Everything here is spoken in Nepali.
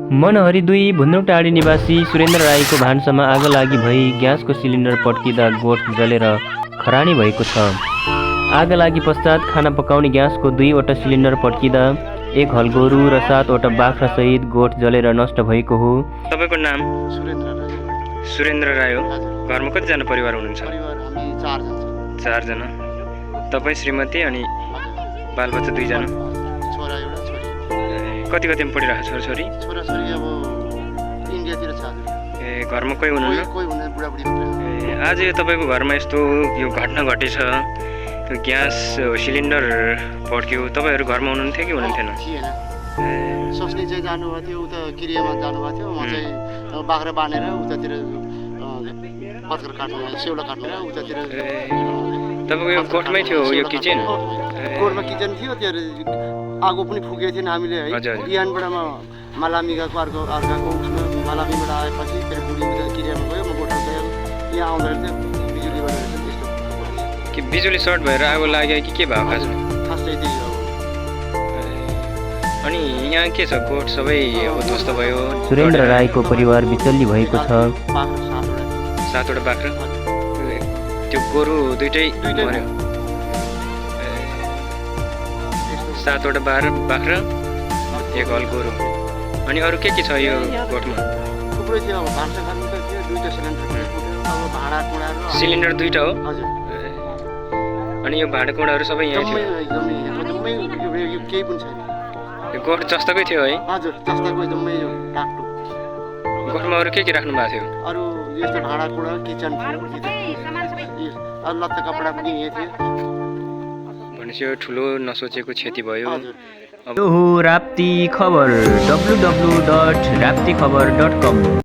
मनहरी 2 भुन्द्रुकटाडी निवासी सुरेन्द्र राईको भान्सामा आगो लागि भई ग्यासको सिलिन्डर पड्किँदा गोठ जलेर खरानी भएको छ। आगो लागि पश्चात खाना पकाउने ग्यासको 2वटा सिलिन्डर पड्किँदा 1 हलगोरु र 7वटा बाख्रा सहित गोठ जलेर नष्ट भएको हो। तपाईको नाम? सुरेन्द्र राई हो। घरमा कतिजना परिवार हुनुहुन्छ? हामी 4 जना। 4 जना। तपाई श्रीमती अनि बालबच्चा 2 जना। छोरा एउटा छोरी। कति पढिरहेको छोराछोरी? छोराछोरी अब इन्डियातिर छ। घरमा कोही हुनुहुन्न? कोही हुनुहुन्न, बुढाबुढी मात्र। आज यो तपाईको घरमा यस्तो यो घटना घटेछ, त्यो ग्यास सिलिन्डर पड्क्यो, तपाईहरु घरमा हुनुहुन्थ्यो कि हुनुहुन्थेन? थिएन। सोच्ने चाहिँ जानुभएको थियो, उता किरियामा जानुभएको थियो। म चाहिँ बाख्रा बानेर उतातिर पत्कर काट्नु, सेउला काट्नु उतातिर। तपाईको यो कोठमै थियो यो किचन? कोठमा किचन थियो, त्यो आगो पनि फुकेको थिएन हामीले है। बिहानबाट मालामीको अर्काको उसमा मालामीबाट आएपछि फेरि बुढी उता किरियामा गयो, म गोठमा गयो। यहाँ आउँदाखेरि चाहिँ बिजुलीबाट त्यस्तो कि बिजुली सर्ट भएर आगो लाग्यो कि के भयो खासमा? खास चाहिँ त्यही हो। अनि यहाँ के छ, गोठ सबै ध्वस्त भयो। सुरेन्द्र राईको परिवार बिचल्ली भएको छ। 7वटा बाख्रा, त्यो गोरु दुईटै मर्यो। 7वटा बाख्रा, 1 हल गोरु। अनि अरू के छ यो गोठमा? थुप्रै थियो। अब भान्सा खानु त थियो, 2टा सिलिन्डर फुट्यो। अब भाँडा कुँडाहरू सिलिन्डर 2टा हो? हजुर। अनि यो भाँडा कुँडाहरू सबै यहाँ थियो? एकदमै यो केही पनि छैन। यो गोठ जस्ताकै थियो है? हजुर, जस्ताको एकदमै यो टाक्टो। गोठमा अरू के राख्नु भएको थियो? अरू यस्तो भाँडा कुँडा किचन थियो, अरू लत्ता कपडा पनि यही थियो। भनेपछि यो ठुलो नसोचेको क्षति भयो। यो हो राप्ती खबर www.raptikhबर.com।